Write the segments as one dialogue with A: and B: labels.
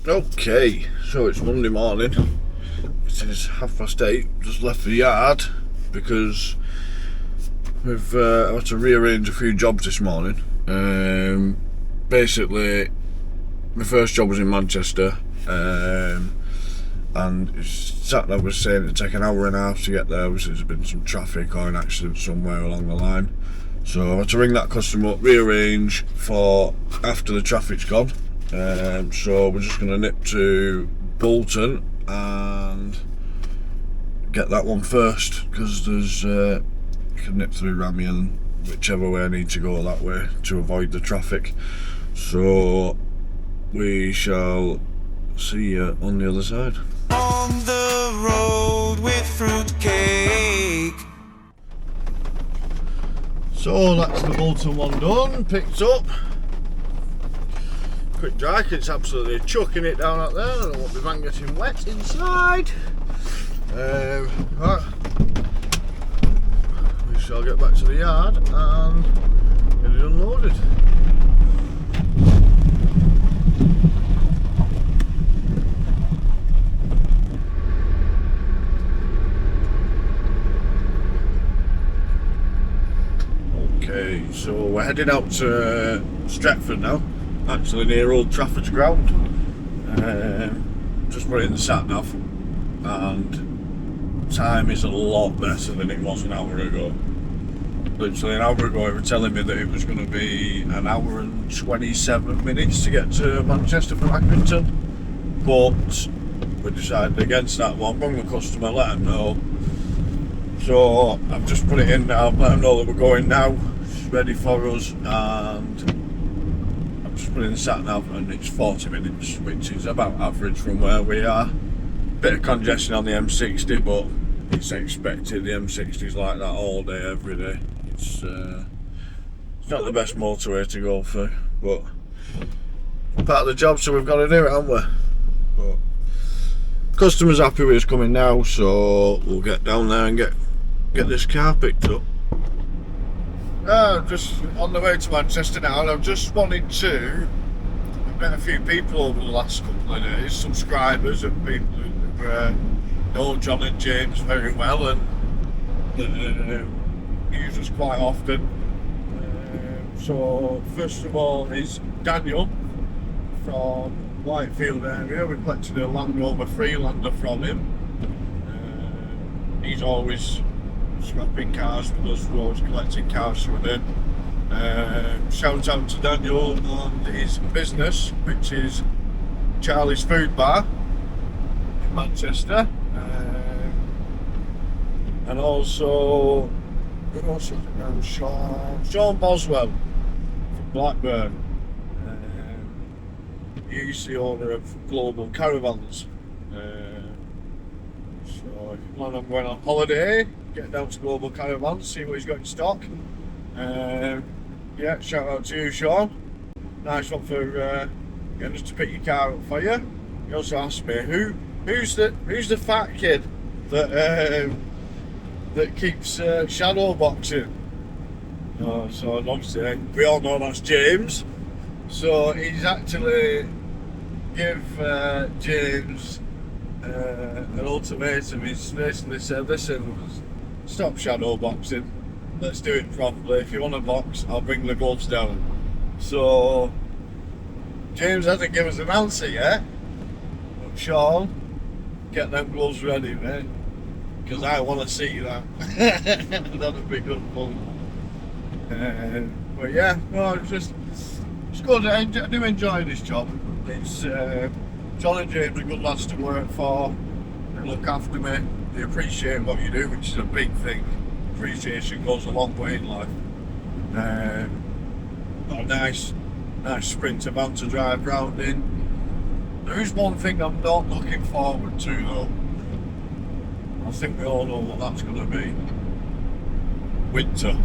A: Okay, so it's Monday morning. It is 8:30. Just left the yard because we've had to rearrange a few jobs this morning. Basically, my first job was in Manchester, and Saturday was saying it'd take an hour and a half to get there. Obviously, there's been some traffic or an accident somewhere along the line, so I had to ring that customer up, rearrange for after the traffic's gone. So we're just going to nip to Bolton and get that one first, because there's you can nip through Rammy and whichever way I need to go that way to avoid the traffic. So we shall see you on the other side.
B: On the road with fruitcake.
A: So that's the Bolton one done, picked up. Quick dry, it's absolutely chucking it down out there. I don't want my van getting wet inside. Right. We shall get back to the yard and get it unloaded. Okay, so we're heading out to Stretford now. Actually near Old Trafford's ground. Just put it in the sat nav, and time is a lot better than it was an hour ago. Literally an hour ago it was telling me that it was going to be an hour and 27 minutes to get to Manchester from Baxenden, but we decided against that one. Rang the customer, let them know. So I've just put it in now, let them know that we're going now. It's ready for us, and just put in the sat nav, and it's 40 minutes, which is about average from where we are. Bit of congestion on the M60, but it's expected. The M60 is like that all day, every day. It's not the best motorway to go through, but part of the job, so we've got to do it, haven't we? But customer's happy with us coming now, so we'll get down there and get this car picked up. Just on the way to Manchester now, and I've just wanted to. I've met a few people over the last couple of days, subscribers and people who know John and James very well and use us quite often. So first of all is Daniel from Whitefield area. We collected a Land Rover Freelander from him. He's always scrapping cars with us, we're always collecting cars with him. Shout out to Daniel and his business, which is Charlie's Food Bar in Manchester. And also Sean Boswell from Blackburn. He's the owner of Global Caravans. So if you plan on going on holiday, get down to Global Caravans, see what he's got in stock. Yeah, shout out to you, Sean. Nice one for getting us to pick your car up for you. He also asked me who's the fat kid that keeps shadow boxing. So obviously we all know that's James. So he's actually give James an ultimatum. He's basically said, listen, stop shadow boxing, let's do it properly. If you want to box, I'll bring the gloves down. So James hasn't given us an answer yet, but Sean, get them gloves ready, mate, because I want to see that. That'd be good fun. But yeah, no, it's good. I do enjoy this job. It's John and James are good lads to work for. They look after me. They appreciate what you do, which is a big thing. Appreciation goes a long way in life. Got a nice Sprinter van to drive round in. There is one thing I'm not looking forward to though. I think we all know what that's going to be. Winter.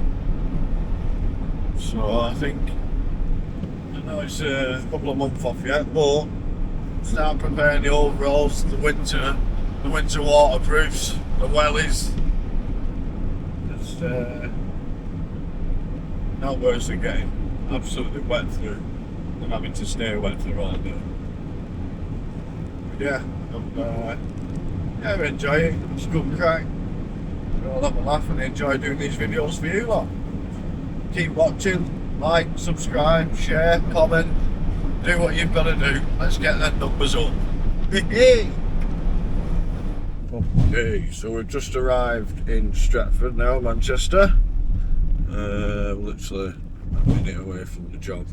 A: So I think, I know it's a couple of months off yet, but start preparing the overalls, the winter waterproofs, the wellies. It's now worse than getting absolutely wet through and having to stay wet for all day. yeah, I enjoy it. It's good crack. I'll have a laugh and enjoy doing these videos for you lot. Keep watching, like, subscribe, share, comment, do what you've got to do. Let's get them numbers up. Okay, so we've just arrived in Stratford now, Manchester. Literally a minute away from the job.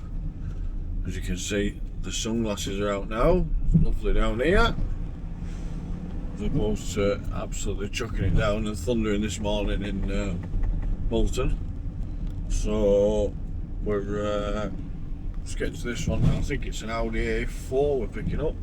A: As you can see, the sunglasses are out now. It's lovely down here. As opposed to absolutely chucking it down and thundering this morning in Bolton. So we're just getting to this one now. I think it's an Audi A4 we're picking up.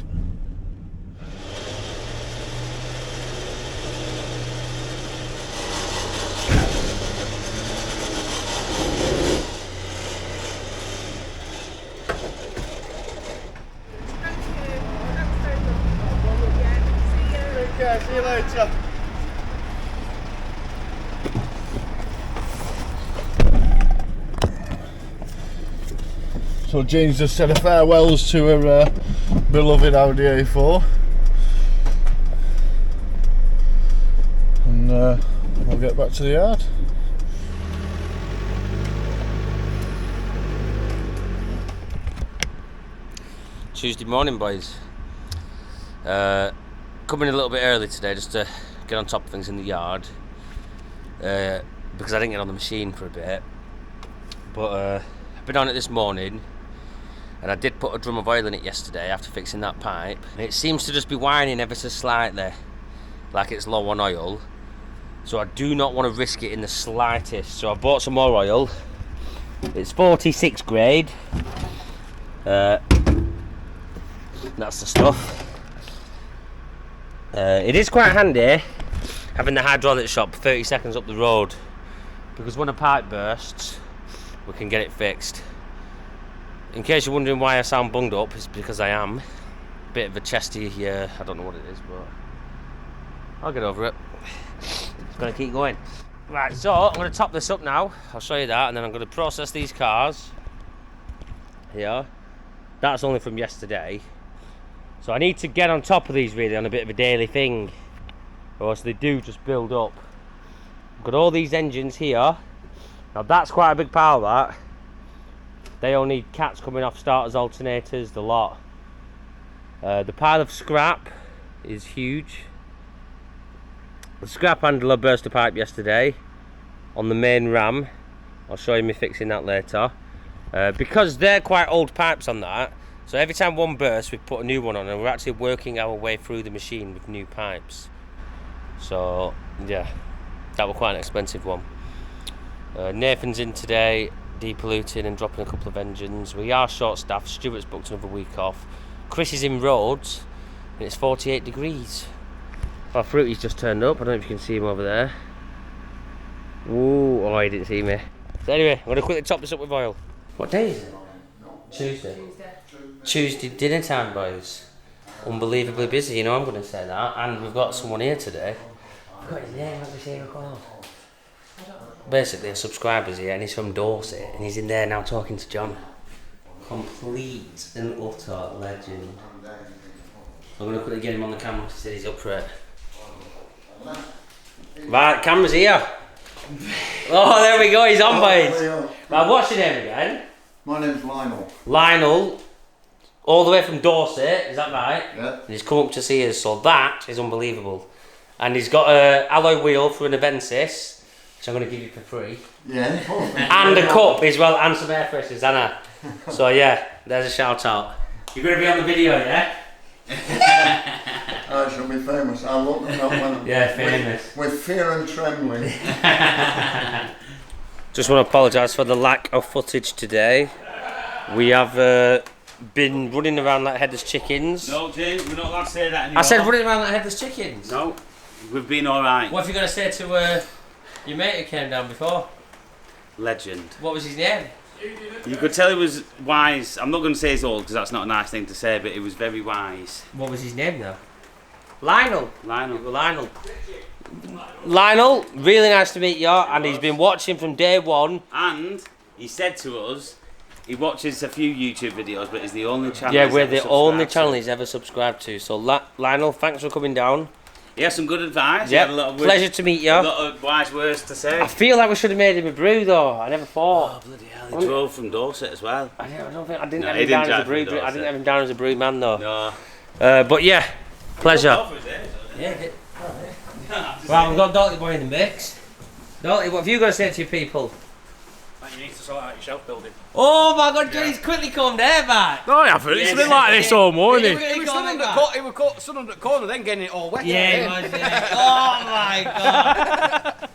A: See you later. So Jane's just said a farewells to her beloved Audi A4, and we'll get back to the yard.
C: Tuesday morning, boys. Coming a little bit early today just to get on top of things in the yard, because I didn't get on the machine for a bit, but I've been on it this morning, and I did put a drum of oil in it yesterday after fixing that pipe, and it seems to just be whining ever so slightly like it's low on oil, so I do not want to risk it in the slightest. So I bought some more oil. It's 46 grade, that's the stuff. It is quite handy having the hydraulic shop 30 seconds up the road, because when a pipe bursts we can get it fixed. In case you're wondering why I sound bunged up, it's because I am. Bit of a chesty here, I don't know what it is, but I'll get over it. It's going to keep going. Right, so I'm going to top this up now. I'll show you that, and then I'm going to process these cars here. That's only from yesterday. So I need to get on top of these really on a bit of a daily thing, or else they do just build up. I've got all these engines here. Now that's quite a big pile, that. They all need cats coming off, starters, alternators, the lot. The pile of scrap is huge. The scrap handler burst a pipe yesterday on the main ram. I'll show you me fixing that later. Because they're quite old pipes on that, so every time one bursts we put a new one on, and we're actually working our way through the machine with new pipes. So yeah, that was quite an expensive one. Nathan's in today, depolluting and dropping a couple of engines. We are short staffed. Stuart's booked another week off. Chris is in Rhodes and it's 48 degrees. Our Fruity's just turned up. I don't know if you can see him over there. Ooh, oh, he didn't see me. So anyway, I'm going to quickly top this up with oil. What day is it? Tuesday. Tuesday dinner time, boys. Unbelievably busy, you know, I'm going to say that. And we've got someone here today. I've got his name, what was he called? Basically a subscriber's here, and he's from Dorset, and he's in there now talking to John. Complete and utter legend. I'm going to quickly get him on the camera to say he's up for it. Right, camera's here. Oh, there we go, he's on, boys. Right, what's your name again?
D: My name's Lionel.
C: Lionel, all the way from Dorset, is that right?
D: Yeah.
C: And he's come up to see us, so that is unbelievable. And he's got a alloy wheel for an Avensis, which I'm going to give you for free.
D: Yeah.
C: And a cup as well, and some air freshers, Anna. So yeah, there's a shout out. You're going to be on the video, yeah?
D: I shall be famous. I'll look it up when
C: Yeah, famous.
D: with fear and trembling.
C: Just want to apologise for the lack of footage today. We have been running around like headless chickens.
E: No, James, we're not allowed to say that anymore.
C: I said running around like headless chickens.
E: No, we've been alright.
C: What have you got to say to your mate who came down before?
E: Legend.
C: What was his name?
E: You could tell he was wise. I'm not going to say he's old because that's not a nice thing to say, but he was very wise.
C: What was his name though? Lionel.
E: Lionel.
C: Lionel, really nice to meet you, and he's been watching from day one.
E: And he said to us, he watches a few YouTube videos, but it's the only channel.
C: Yeah,
E: he's
C: we're
E: ever
C: the only
E: subscribed
C: channel
E: to.
C: he's ever subscribed to. So Lionel, thanks for coming down.
E: He has some good advice. He
C: Yep,
E: had a lot of
C: pleasure to meet you.
E: A lot of wise words to say.
C: I feel like we should have made him a brew though. I never
E: Oh
C: thought.
E: bloody hell! He drove from Dorset as well.
C: I don't think I didn't
E: No,
C: have
E: he
C: him down
E: didn't
C: as a brew.
E: drive from
C: I didn't
E: Dorset.
C: have him down as a brew man though.
E: No.
C: But yeah, pleasure.
E: Yeah.
C: Right, we've got Dalty Boy in the mix. Dalty, what have you got to say to your people?
F: You need to sort out your shelf building.
C: Oh my God, Johnny's quickly come there, back.
F: No, I haven't. It's been like this all morning.
C: He was stood
F: Under the corner, then getting it all wet.
C: Yeah, he was, yeah. Oh my God.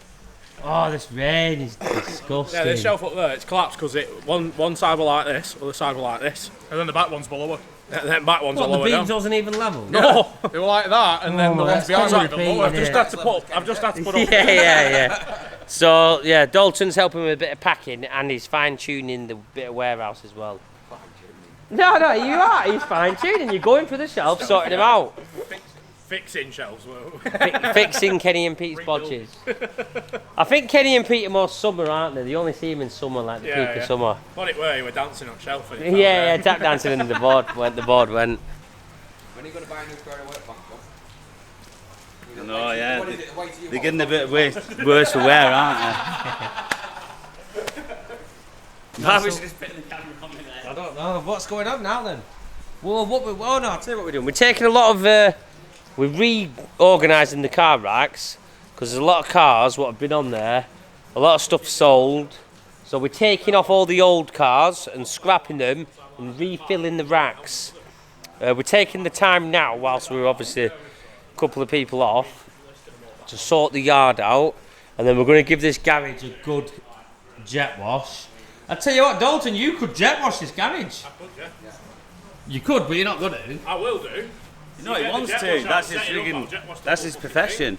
C: Oh, this rain is disgusting.
F: Yeah, this shelf up there, it's collapsed because one side was like this, other side was like this, and then the back one's below. And then back one's
C: What,
F: all
C: the
F: lower
C: beams
F: down.
C: wasn't even level?
F: No, they were like that, and then the ones
C: that's
F: behind
C: quite
F: are even lower. I've
C: repeating
F: just had to put up.
C: yeah. So yeah, Dalton's helping with a bit of packing and he's fine tuning the bit of warehouse as well. No, you are. He's fine tuning. You're going through the shelves, sorting them out,
F: Fixing shelves.
C: fixing Kenny and Pete's bodges. I think Kenny and Pete are more summer, aren't they? You only see him in summer, like the peak of summer.
F: What it were, you were dancing on shelf. And
C: Yeah, tap dancing into the board. The board went.
G: When are you going to buy a new square work bank?
E: No, yeah. They're getting a bit worse for wear, aren't they?
C: I don't know what's going on now then. Well, no, I'll tell you what we're doing. We're taking a lot of, we're reorganising the car racks because there's a lot of cars what have been on there. A lot of stuff sold, so we're taking off all the old cars and scrapping them and refilling the racks. We're taking the time now, whilst we're obviously a couple of people off, to sort the yard out, and then we're going to give this garage a good jet wash. I tell you what, Dalton, you could jet wash this garage.
F: I could, yeah.
C: You could, but you're not good at it.
F: I will do.
E: No, he
F: get the
E: wants
F: jet
E: to.
F: wash out,
E: That's his
F: set it up, I'll
E: friggin'.
F: jet wash the
E: That's
F: whole
E: his
F: fucking
E: profession.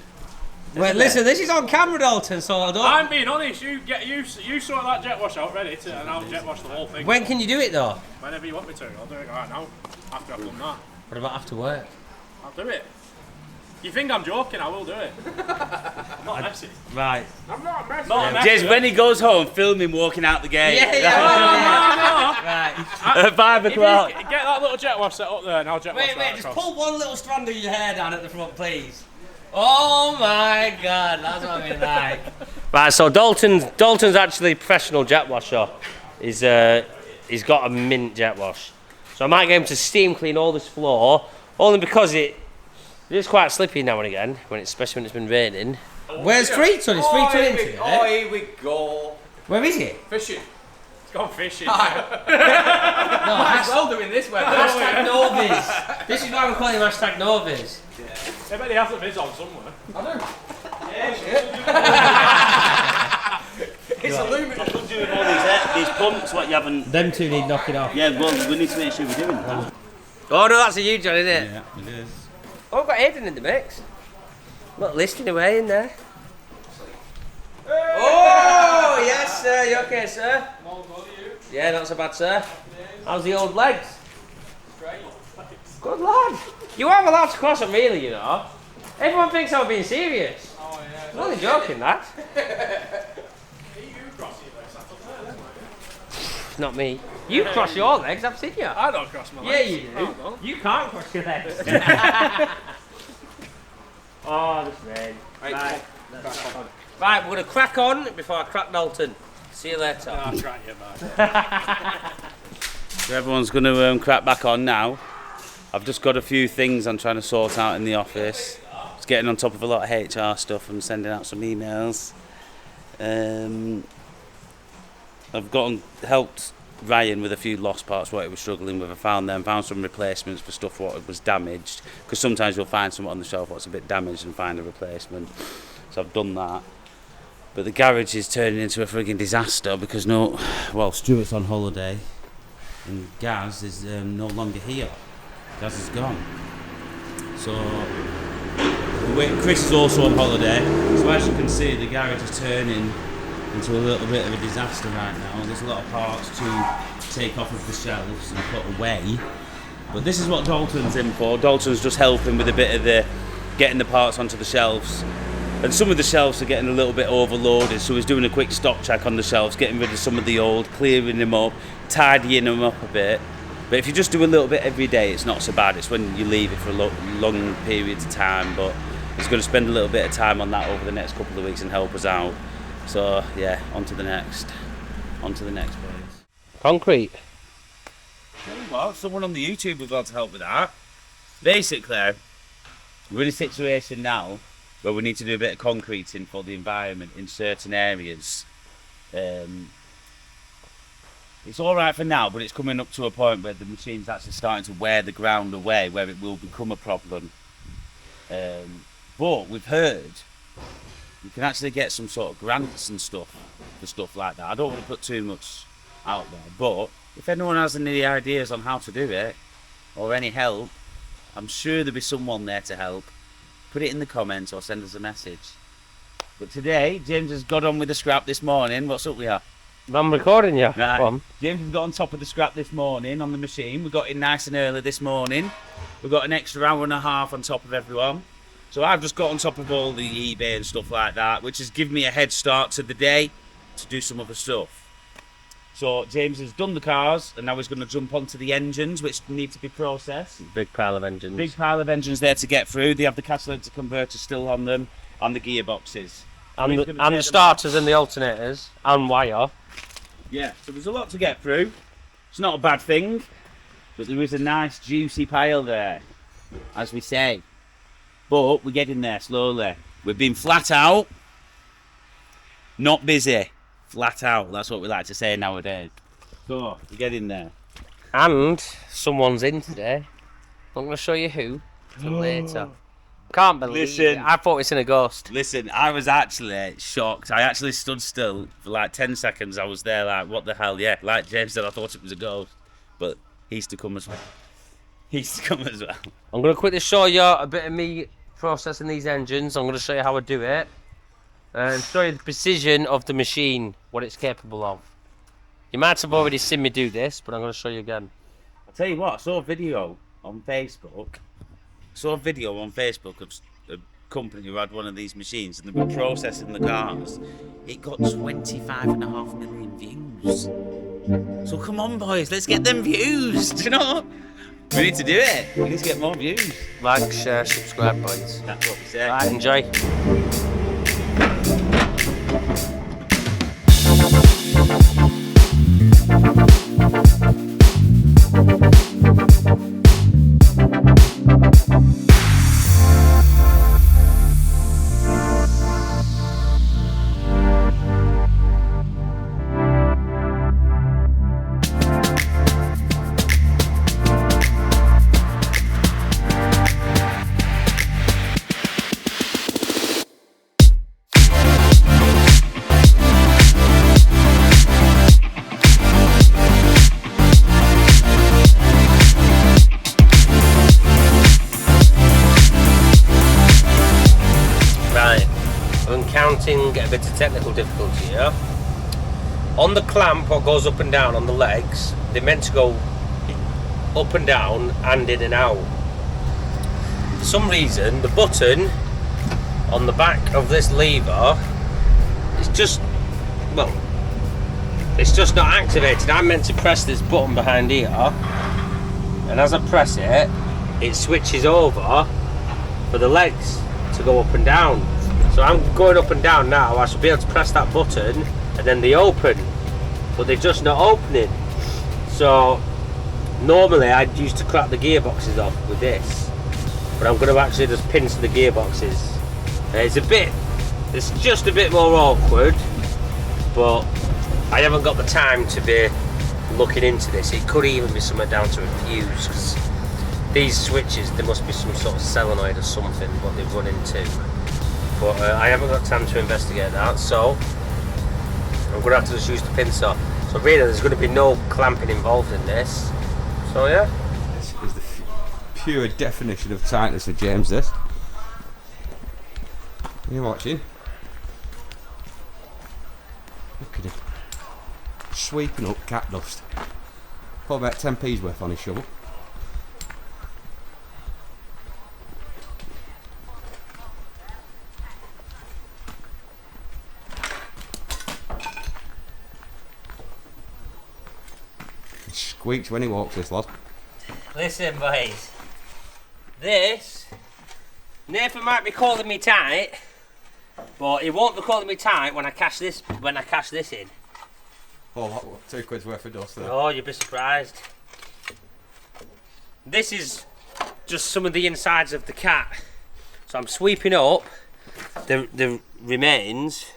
C: Wait, listen, this is on camera, Dalton, so I don't...
F: I'm being honest. You sort that jet wash out ready, and I'll jet wash the whole thing.
C: When can you do it, though?
F: Whenever you want me to, I'll do it right now. After I've done that,
C: What about after work?
F: I'll do it. You think I'm joking? I will do it. I'm not messy.
C: Right.
F: I'm not messy.
E: Jez, when he goes home, film him walking out the gate.
C: Right.
E: At 5
F: If you
E: o'clock.
F: get that little jet wash set up there, and I'll jet wash
C: Wait,
F: that
C: just
F: across.
C: pull one little strand of your hair down at the front, please. Oh my God, that's what I mean like. Right, so Dalton's actually a professional jet washer. He's got a mint jet wash. So I might get him to steam clean all this floor, only because it is quite slippy now and again, especially when it's been raining. Where's Freeton? Is Freeton in today?
G: Oh, here we go.
C: Where is he?
G: Fishing.
F: It's gone fishing.
C: No,
G: Might as well doing this weather.
C: hashtag Novies. This is why we're calling him hashtag Novies.
F: I bet he has a viz on somewhere.
G: It's aluminum.
E: We're doing all these pumps, what you haven't.
C: Them two need knocking off.
E: Yeah, well, we need to make sure we're doing that.
C: Oh no, that's a you, John, isn't it?
E: Yeah, it is.
C: Oh, I've got Aiden in the mix. Not listing away in there. Oh, yes, sir. You okay, sir? Yeah, not so bad, sir. How's the old legs? Good lad. You are allowed to cross them, really, you know. Everyone thinks I'm being serious. I'm only joking, that. Not me. You cross your legs, I've seen you.
F: I don't cross my
C: Yeah,
F: legs.
C: you do.
F: I don't.
C: You can't cross your legs. Oh, this rain. Right. Right, we're going to crack on before I crack Dalton. See you later.
F: I'll crack you, man.
E: So everyone's going to crack back on now. I've just got a few things I'm trying to sort out in the office. Just getting on top of a lot of HR stuff and sending out some emails. I've helped Ryan with a few lost parts what he was struggling with. I found some replacements for stuff what was damaged, because sometimes you'll find something on the shelf what's a bit damaged and find a replacement. So I've done that. But the garage is turning into a frigging disaster because Stuart's on holiday and Gaz is no longer here. Gaz is gone. So Chris is also on holiday. So as you can see, the garage is turning into a little bit of a disaster right now. There's a lot of parts to take off of the shelves and put away. But this is what Dalton's in for. Dalton's just helping with a bit of getting the parts onto the shelves. And some of the shelves are getting a little bit overloaded, so he's doing a quick stock check on the shelves, getting rid of some of the old, clearing them up, tidying them up a bit. But if you just do a little bit every day, it's not so bad. It's when you leave it for long periods of time. But it's going to spend a little bit of time on that over the next couple of weeks and help us out. So yeah, on to the next place.
C: Concrete.
E: Tell you what, someone on the YouTube would like to help with that. Basically, we're in a situation now where we need to do a bit of concreting for the environment in certain areas. It's all right for now, but it's coming up to a point where the machine's actually starting to wear the ground away, where it will become a problem. But we've heard you can actually get some sort of grants and stuff for stuff like that. I don't want to put too much out there, but if anyone has any ideas on how to do it or any help, I'm sure there'll be someone there to help. Put it in the comments or send us a message. But today, James has got on with the scrap this morning. What's up with you?
C: I'm recording you.
E: Right.
C: Go on.
E: James has got on top of the scrap this morning on the machine. We got in nice and early this morning. We've got an extra hour and a half on top of everyone. So I've just got on top of all the eBay and stuff like that, which has given me a head start to the day to do some other stuff. So James has done the cars, and now he's going to jump onto the engines, which need to be processed.
C: Big pile of engines.
E: Big pile of engines there to get through. They have the catalytic converter still on them, and the gearboxes.
C: And the starters and the alternators and wire.
E: Yeah, so there's a lot to get through. It's not a bad thing, but there is a nice juicy pile there, as we say. But we're getting there slowly. We've been flat out, not busy. Flat out, that's what we like to say nowadays. So, we're getting there.
C: And someone's in today. I'm going to show you who for later. Can't believe it. I thought it's in a ghost.
E: Listen, I was actually shocked. I actually stood still for like 10 seconds. I was there like, what the hell? Yeah, like James said, I thought it was a ghost. But he's to come as well. He's to come as well.
C: I'm going to quickly show you a bit of me processing these engines. I'm going to show you how I do it. And show you the precision of the machine, what it's capable of. You might have already seen me do this, but I'm going to show you again.
E: I'll tell you what, I saw a video on Facebook. Of a company who had one of these machines, and they were processing the cars. It got 25.5 million views. So come on, boys, let's get them views. Do you know? We need to do it. We need to get more views.
C: Like, share, subscribe, boys.
E: That's what we say.
C: Right, enjoy. Get a bit of technical difficulty here. On the clamp, what goes up and down on the legs, they're meant to go up and down and in and out. For some reason, the button on the back of this lever is just, well, it's just not activated. I'm meant to press this button behind here, and as I press it, it switches over for the legs to go up and down. So I'm going up and down now. I should be able to press that button and then they open, but they're just not opening. So normally I'd used to crack the gearboxes off with this, but I'm going to actually just pinch the gearboxes. It's just a bit more awkward, but I haven't got the time to be looking into this. It could even be something down to a fuse, because these switches, there must be some sort of solenoid or something what they've run into. But I haven't got time to investigate that, so I'm going to have to just use the pin saw. So really there's going to be no clamping involved in this. So yeah.
H: This is the pure definition of tightness of James, this. Are you watching? Look at him. Sweeping up cat dust. Put about 10p's worth on his shovel. Squeaks when he walks, this lad.
C: Listen, boys. This, Nathan might be calling me tight, but he won't be calling me tight when I cash this. When I cash this in.
H: Oh, what, 2 quid's worth of dust there.
C: Oh, you'd be surprised. This is just some of the insides of the cat. So I'm sweeping up the remains.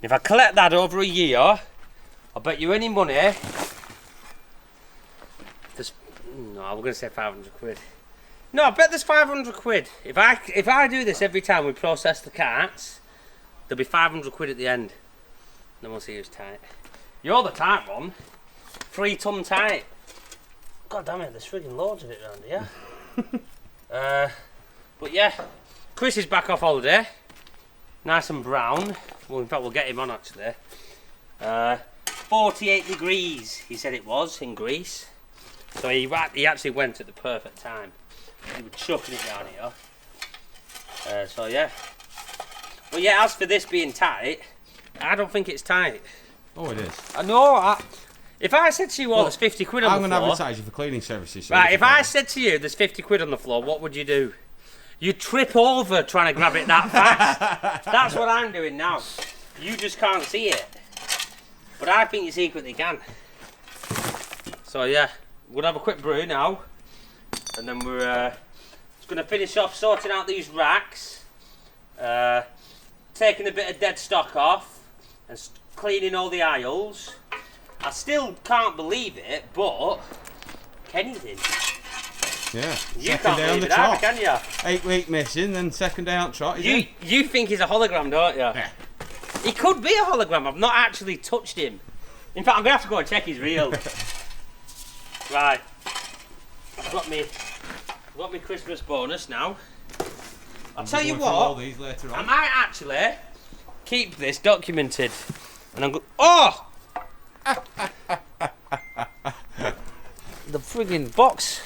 C: If I collect that over a year, I'll bet you any money. No, I'm going to say 500 quid. No, I bet there's 500 quid. If I do this every time we process the cats, there'll be 500 quid at the end. Then we'll see who's tight. You're the tight one. 3 ton tight. God damn it, there's friggin' loads of it around here. But yeah, Chris is back off holiday. Nice and brown. Well, in fact, we'll get him on actually. 48 degrees, he said it was, in Greece. So he actually went at the perfect time. He was chucking it down here. So yeah. But yeah, as for this being tight, I don't think it's tight.
H: Oh, it is.
C: I know. If I said to you, there's 50 quid on the floor.
H: I'm going to advertise you for cleaning services. So
C: right, if I said to you, there's 50 quid on the floor, what would you do? You'd trip over trying to grab it that fast. That's what I'm doing now. You just can't see it. But I think you secretly can. So yeah, we'll have a quick brew now. And then we're just going to finish off sorting out these racks. Taking a bit of dead stock off. And cleaning all the aisles. I still can't believe it, but Kenny's in.
H: Yeah.
C: You can't believe it either, can you?
H: 8-week mission, then second day out trot.
C: You think he's a hologram, don't you? Yeah. He could be a hologram. I've not actually touched him. In fact, I'm going to have to go and check he's real. Right. I've got me Christmas bonus now. I'll tell you what.
H: All these later on.
C: I might actually keep this documented. And I'm going. Oh! The friggin' box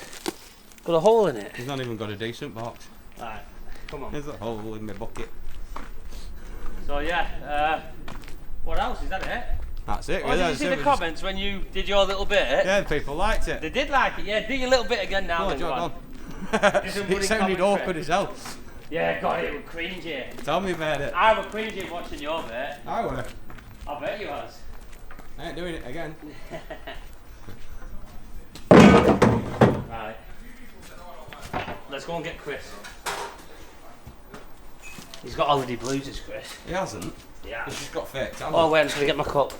C: got a hole in it.
H: He's not even got a decent box.
C: Right, come on.
H: There's a hole in my bucket.
C: So yeah, what else? Is that it?
H: That's it.
C: Oh, did you see the comments when you did your little bit?
H: Yeah, people liked it.
C: They did like it, yeah. Do your little bit again now.
H: Go on. It sounded awkward as hell.
C: Yeah, God, it was cringy.
H: Tell me about it.
C: I was cringy watching your bit.
H: I were.
C: I bet you was.
H: I ain't doing it again.
C: Right. Let's go and get Chris. He's got holiday blues, Chris.
H: He hasn't.
C: Yeah.
H: He's just got fake.
C: Oh wait, I'm just gonna get my cup.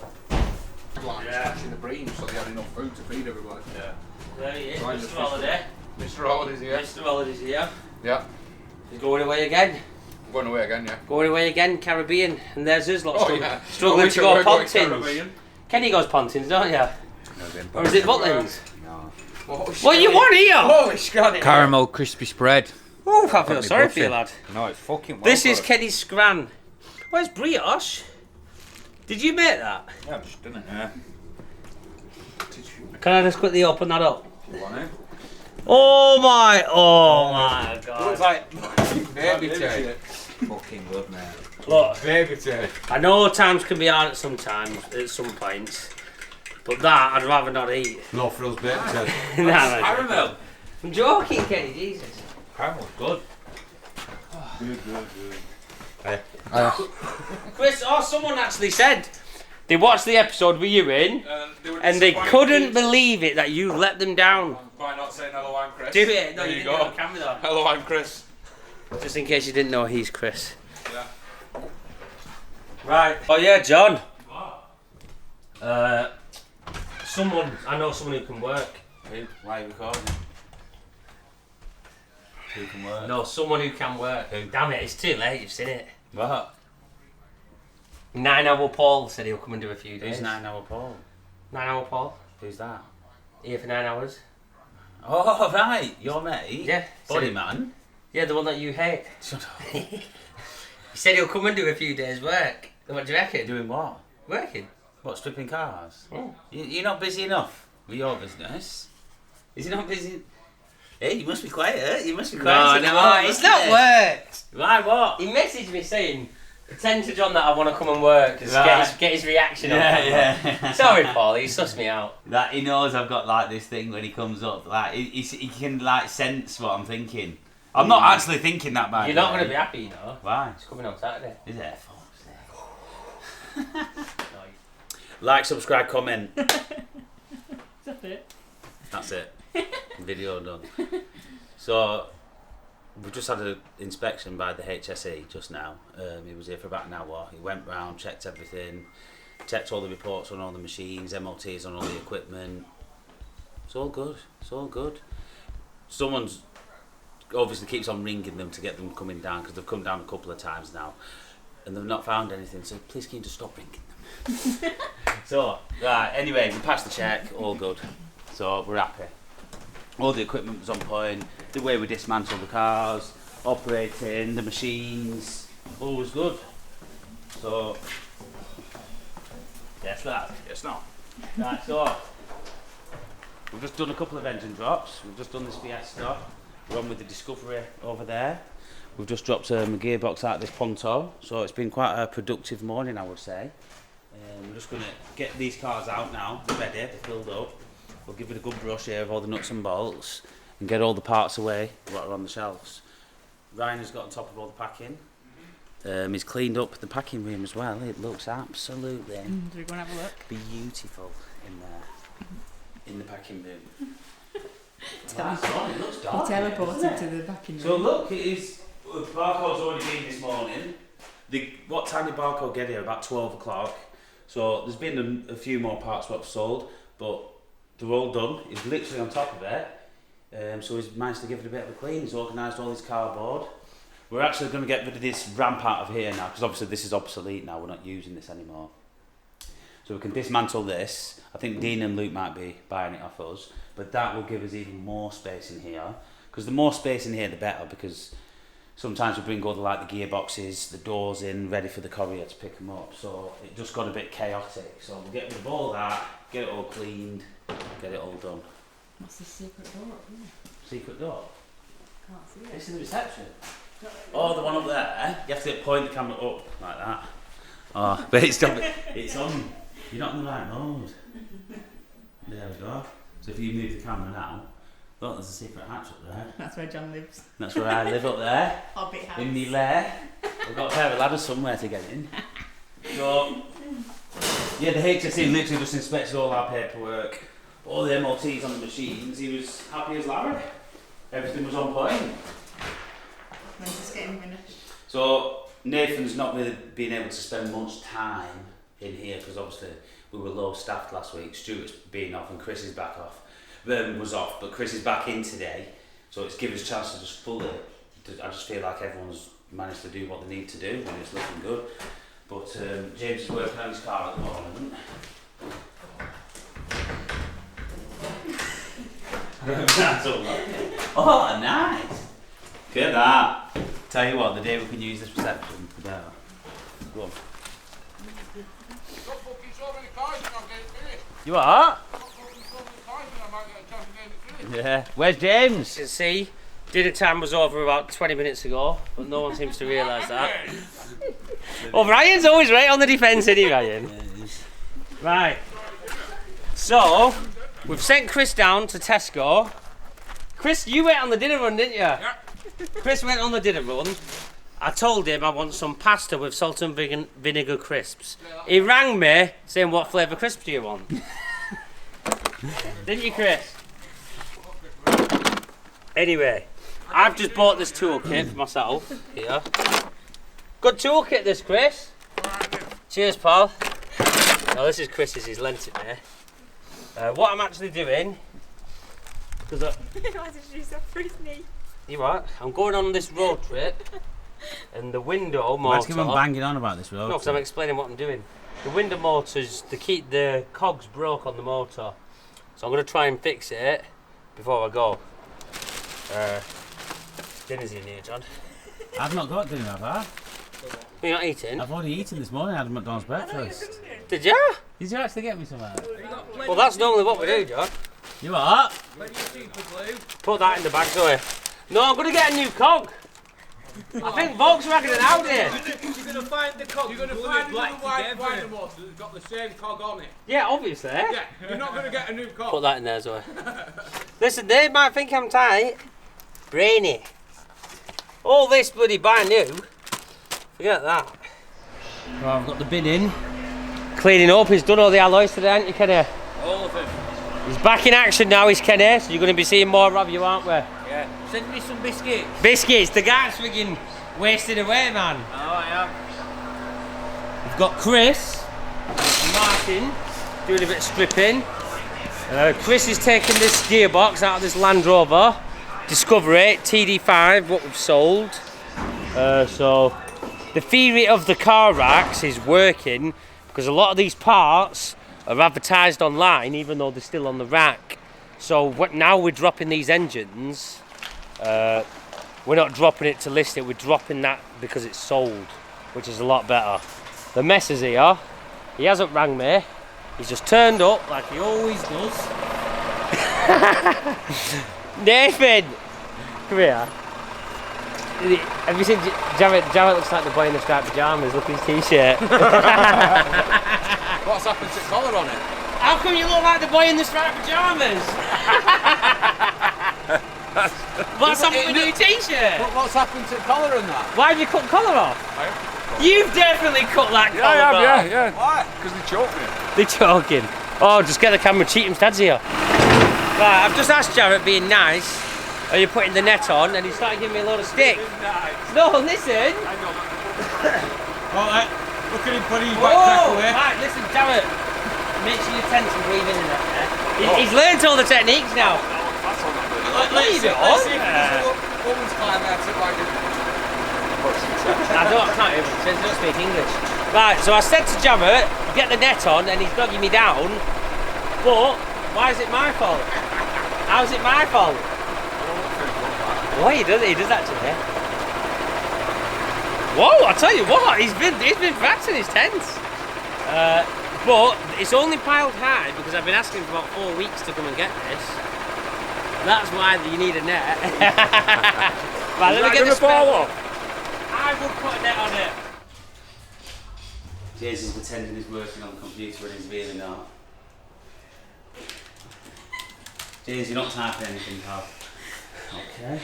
I: In the bream, so they had enough food to feed everybody. Yeah.
C: There he is, Mr. Holiday.
I: Mr. Holiday's here.
C: Mr. Holiday's here.
I: Yeah.
C: He's going away again.
I: I'm going away again, yeah.
C: Going away again, Caribbean. And there's his lot
I: yeah.
C: struggling to go Pontins. Kenny goes Pontins, don't you? Or is it Butlins?
I: No.
C: What you want here?
I: Oh, it's got it.
G: Caramel crispy spread.
C: Oh, I feel sorry for you, lad.
I: No, it's fucking well.
C: This is Kenny's scran. Where's brioche? Did you make that?
I: Yeah, I've just done it, yeah.
C: Can I just quickly open that up?
I: You want it?
C: Oh my god.
I: Looks like baby tape. Fucking good, man.
C: Look,
I: Baby tape.
C: I know times can be hard at some points, but that I'd rather not eat.
H: No frills baby tape.
C: Caramel. I'm joking, Kenny, Jesus.
I: Caramel's good.
H: Good.
C: Chris, someone actually said they watched the episode with you in, and they couldn't believe it that you let them down.
I: By not saying hello, I'm Chris.
C: Do it? No,
I: There
C: you
I: you
C: didn't
I: go.
C: know camera though.
I: Hello, I'm Chris.
C: Just in case you didn't know, he's Chris.
I: Yeah.
C: Right. Oh yeah, John. I know someone who can work.
E: Who? Why are you recording? Who can work?
C: No, someone who can work.
E: Who?
C: Damn it, it's too late, you've seen it.
E: What?
C: 9 Hour Paul said he'll come and do a few days.
E: Who's 9 Hour Paul?
C: 9 Hour Paul.
E: Who's that?
C: Here for 9 hours.
E: Oh, right. Your mate?
C: Yeah.
E: Body
C: said-
E: man?
C: Yeah, the one that you hate.
E: Shut up.
C: He said he'll come and do a few days work. What do you reckon?
E: Doing what?
C: Working.
E: What, stripping cars?
C: Oh.
E: You're not busy enough with your business. Is he not busy? Hey, you must be quiet. You must be quiet.
C: No, it's not work.
E: Why, what?
C: He messaged me saying, Pretend to John that I want to come and work. Right. Get his reaction on
E: Yeah.
C: Sorry, Paul, he sussed me out.
E: That he knows I've got like this thing when he comes up. Like he can like sense what I'm thinking. I'm not actually thinking that bad.
C: You're not going to be happy, you know.
E: Why?
C: It's coming on Saturday.
E: Is it? Like, subscribe, comment.
J: That's it.
E: That's it. Video done. So we've just had an inspection by the HSE just now. He was here for about an hour. He went round, checked everything, checked all the reports on all the machines, MOTs on all the equipment. It's all good. It's all good. Someone's obviously keeps on ringing them to get them coming down because they've come down a couple of times now and they've not found anything. So please can you just stop ringing them? So right. Anyway, we passed the check. All good. So we're happy. All the equipment was on point. The way we dismantled the cars, operating the machines, all was good. So yes, that. Yes, not. Right. So we've just done a couple of engine drops. We've just done this Fiesta. We're on with the Discovery over there. We've just dropped a gearbox out of this Ponto. So it's been quite a productive morning, I would say. We're just going to get these cars out now. They're ready. They're filled up. We'll give it a good brush here of all the nuts and bolts and get all the parts away that are on the shelves. Ryan has got on top of all the packing. He's cleaned up the packing room as well. It looks absolutely
J: Do we go and have a look?
E: beautiful in there, in the packing room.
J: It
E: looks dark.
J: teleported to the back in
E: So look, it is. Barcode's already been this morning. What time did Barcode get here? About 12 o'clock. So there's been a few more parts what sold, but they're all done. He's literally on top of it. So he's managed to give it a bit of a clean. He's organised all his cardboard. We're actually going to get rid of this ramp out of here now, because obviously this is obsolete now. We're not using this anymore. So we can dismantle this. I think Dean and Luke might be buying it off us, but that will give us even more space in here. Because the more space in here, the better. Because sometimes we bring all the gearboxes, the doors in, ready for the courier to pick them up. So it just got a bit chaotic. So we'll get rid of all that, get it all cleaned, get it all done.
J: What's the secret door?
E: Secret door?
J: Can't see it.
E: This is the reception. Oh, the one up there. You have to point the camera up like that. Oh, but it's on. You're not in the right mode. There we go. So if you move the camera now, look, there's a secret hatch up there.
J: That's where John lives.
E: That's where I live up there.
J: Hobbit house.
E: In the lair. We've got a pair of ladders somewhere to get in. So, yeah, the HSE literally just inspected all our paperwork, all the MOTs on the machines. He was happy as Larry. Everything was on point.
J: When's this getting finished?
E: So, Nathan's not really been able to spend much time in here because obviously we were low staffed last week. Stuart's been off and Chris is back off. Was off, but Chris is back in today, so it's given us a chance to just fully. I just feel like everyone's managed to do what they need to do, and it's looking good. But James is working on his car at the moment. That's all right. Oh, nice! Look at that. Tell you what, the day we can use this reception, the better. Go on. You are? Yeah. Where's James?
C: You can see, dinner time was over about 20 minutes ago, but no one seems to realise that. Well, Ryan's always right on the defence, isn't he, Ryan? Right. So, we've sent Chris down to Tesco. Chris, you went on the dinner run, didn't you?
F: Yeah.
C: Chris went on the dinner run. I told him I want some pasta with salt and vinegar crisps. He rang me saying, what flavour crisps do you want? Didn't you, Chris? Anyway, I've just bought this toolkit for myself here. Good toolkit this, Chris. Cheers, pal. No, this is Chris's, he's lent it me. What I'm actually doing, because you what? I'm going on this road trip, and the window motor.
E: Let's keep on banging on about this road.
C: No, because I'm explaining what I'm doing. The window motors, the cogs broke on the motor, so I'm going to try and fix it before I go. Dinner's in here, John.
E: I've not got dinner, have I?
C: You're not eating?
E: I've already eaten this morning. I had a McDonald's breakfast.
C: Did you?
E: Did you actually get me some of that?
C: Well, that's normally what we do, John.
E: You what?
C: Put that in the bag, sorry. No, I'm going to get a new cog. I think Volkswagen and Audi.
F: You're gonna find the cog. You're gonna find another white motor that's got the same cog on it.
C: Yeah, obviously.
F: Yeah, you're not gonna get a new cog.
C: Put that in there as well. Listen, they might think I'm tight. Brainy. All this bloody brand new. Forget that. Well, I've got the bin in. Cleaning up. He's done all the alloys today, haven't you, Kenny?
G: All of it.
C: He's back in action now, he's Kenny. So you're going to be seeing more of you, aren't we?
G: Yeah. Send me some biscuits.
C: Biscuits. The guy's friggin' wasting away, man.
G: Oh, I am.
C: We've got Chris and Martin doing a bit of stripping. Chris is taking this gearbox out of this Land Rover Discovery TD5, what we've sold. So the theory of the car racks is working because a lot of these parts are advertised online even though they're still on the rack. So now we're dropping these engines. We're not dropping it to list it, we're dropping that because it's sold, which is a lot better. The mess is here. He hasn't rang me. He's just turned up like he always does. Nathan! Come here. Have you seen Jarrett? Jarrett looks like the boy in the striped pyjamas. Look at his t-shirt.
G: What's happened to collar on it?
C: How come you look like the boy in the striped pyjamas? What's happened with your t-shirt?
G: What's happened to collar and that?
C: Why have you cut collar off? You've definitely cut that collar off.
I: Yeah.
G: Why?
I: Because they're choking.
C: They're talking. Oh, just get the camera. Cheatham's dad's here. Right, I've just asked Jarrett, being nice, are you putting the net on? And he started giving me a load of stick. No, listen.
H: Alright, look at him putting his
C: Whoa!
H: backpack away.
C: Right, listen, Jarrett. Make sure you're tense and breathe in and that, yeah? He's learned all the techniques now.
G: Let's see if there's a woman's climb out to like
C: I can't even, I don't speak English. Right, so I said to Jarrett, get the net on, and he's dogging me down. But, why is it my fault? How's it my fault? Oh, he does actually. Whoa, I tell you what, he's been practicing his tense. But it's only piled high because I've been asking for about 4 weeks to come and get this. That's why you need a net. Right, let me get this fall off. I would put a net on it.
E: Jason's pretending he's working on the computer when he's really not. Jason, you're not typing anything, pal.
C: Okay.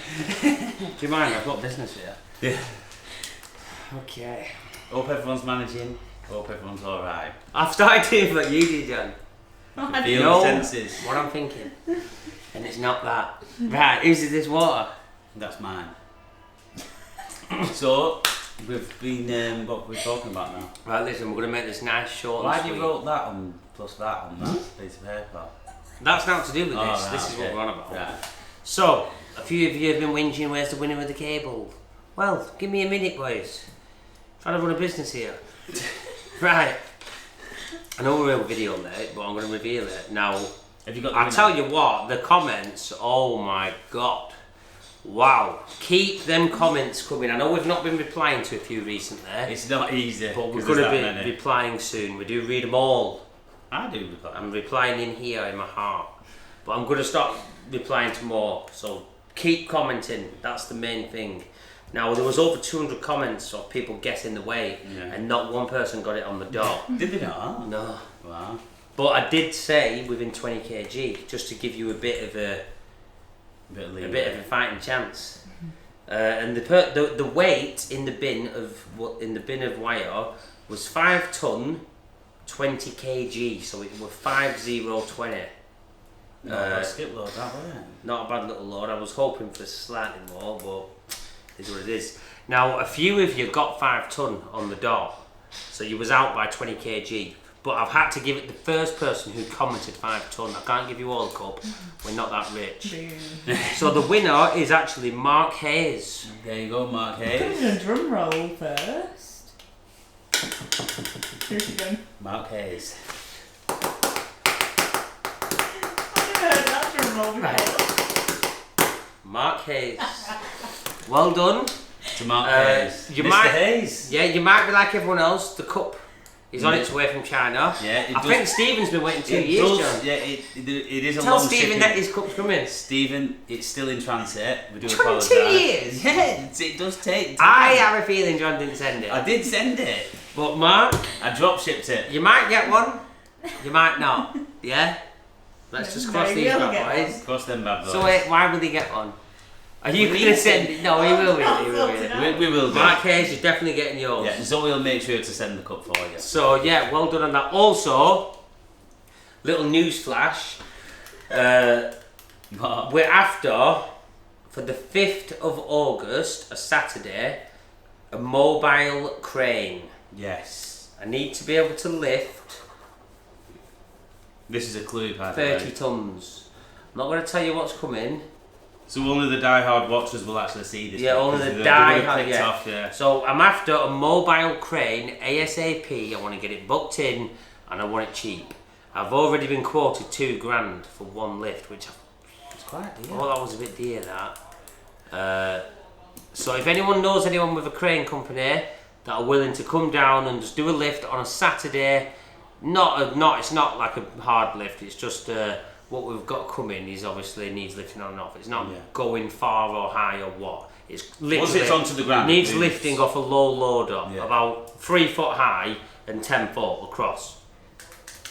C: Do you mind? I've got business here.
E: Yeah.
C: Okay.
E: Hope everyone's managing. Hope everyone's alright.
C: I've started doing what you did, John.
E: Feel the senses.
C: What I'm thinking. And it's not that. Right, whose this water?
E: That's mine. So, we've been, what we're talking about now.
C: Right, listen, we're going to make this nice, short
E: Why
C: and
E: have
C: sweet.
E: you wrote that on, plus that on that piece of paper?
C: That's not to do with this.
E: Right,
C: This is what we're on about.
E: Right.
C: So, a few of you have been whinging, where's the winner with the cable? Well, give me a minute, boys. Trying to run a business here. Right. I know we're in a video late, but I'm going to reveal it. Now,
E: Have you got
C: I tell you what, the comments, oh my god. Wow. Keep them comments coming. I know we've not been replying to a few recently.
E: It's not easy.
C: But we're going to be replying soon. We do read them all.
E: I do reply.
C: I'm replying in here in my heart. But I'm going to start replying to more. So keep commenting. That's the main thing. Now, there was over 200 comments of people guessing the weight, and not one person got it on the dot.
E: Did they not?
C: No.
E: Wow.
C: But I did say within 20 kg, just to give you a bit of a a fighting chance. And the weight in the bin of wire was 5 ton, 20 kg. So it was 5020.
E: Not a bad skip load, that wasn't it?
C: Not a bad little load. I was hoping for slightly more, but is what it is. Now, a few of you got 5 ton on the dot, so you was out by 20 kg. But I've had to give it the first person who commented 5 ton. I can't give you all the cup. We're not that rich. So the winner is actually Mark Hayes.
E: There you go, Mark
J: Put
E: Hayes.
J: in a drum roll first. Who's again?
E: Mark Hayes.
J: I've never heard that drum roll before.
C: Mark Hayes. Well done.
E: To Mark Hayes.
C: You
E: Mr.
C: might,
E: Hayes.
C: Yeah, you might be like everyone else. The cup He's on its way from China.
E: Yeah,
C: I think Stephen's been waiting 2 years, John.
E: Yeah, it is a
C: Tell
E: long
C: Stephen
E: shipping.
C: that his cup's coming.
E: Stephen, it's still in transit. We do
C: 22
E: apologise.
C: years?
E: Yeah, it does take time.
C: I have a feeling John didn't send it.
E: I did send it.
C: But Mark,
E: I drop shipped it.
C: you might get one. You might not. Yeah? Let's just cross
J: No,
C: these
J: you'll
C: bad
J: get
C: boys.
E: Cross them bad boys.
C: So wait, why will he get one? Are you going to send it? No, he will really. He will really.
E: We will do.
C: Mark Hayes, you're definitely getting yours.
E: Yeah, Zoe will make sure to send the cup for you.
C: So yeah, well done on that. Also, little news flash. We're after, for the 5th of August, a Saturday, a mobile crane.
E: Yes.
C: I need to be able to lift
E: This is a clue, by the way.
C: 30 tons. I'm not going to tell you what's coming.
E: So only the die-hard watchers will actually see this.
C: Yeah,
E: bit,
C: only
E: 'cause
C: the
E: they're
C: die-hard,
E: clicked
C: yeah.
E: off, yeah.
C: So I'm after a mobile crane ASAP. I want to get it booked in and I want it cheap. I've already been quoted $2,000 for one lift, which
E: It's quite dear.
C: oh, that was a bit dear, that. So if anyone knows anyone with a crane company that are willing to come down and just do a lift on a Saturday, it's not like a hard lift, it's just what we've got coming is obviously needs lifting on and off. It's not going far or high or what. It's literally
E: Once it's onto the ground,
C: needs
E: it moves.
C: lifting off a low loader,
E: Yeah.
C: about 3 foot high and 10 foot across.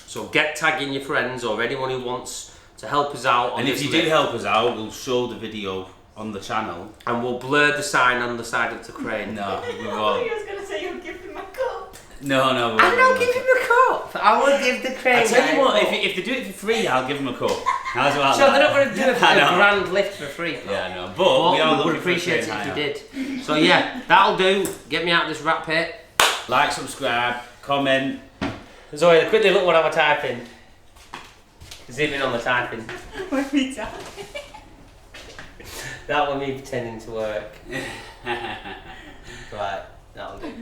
C: So get tagging your friends or anyone who wants to help us out on
E: And
C: this
E: if you
C: lift.
E: do help us out, we'll show the video on the channel.
C: And we'll blur the sign on the side of the crane.
E: No, we
J: I
E: won't.
J: was going to say you'll give him a cup.
E: No, we won't.
C: And I'll give him a cup. I will give the crane.
E: I tell you what,
C: guy a cup.
E: if they do it for free, I'll give them a cup. How's about
C: So
E: that?
C: they're not going to do a
E: I know.
C: grand lift for free.
E: Yeah, I know. But we are
C: we
E: looking
C: would
E: for
C: appreciate it
E: crane
C: if you
E: hire.
C: did. So yeah, that'll do. Get me out of this rat pit.
E: Like, subscribe, comment.
C: Zoe, quickly look what I'm typing. Zoom in on the typing.
J: With me down.
C: That will me pretending to work. Right, that'll do.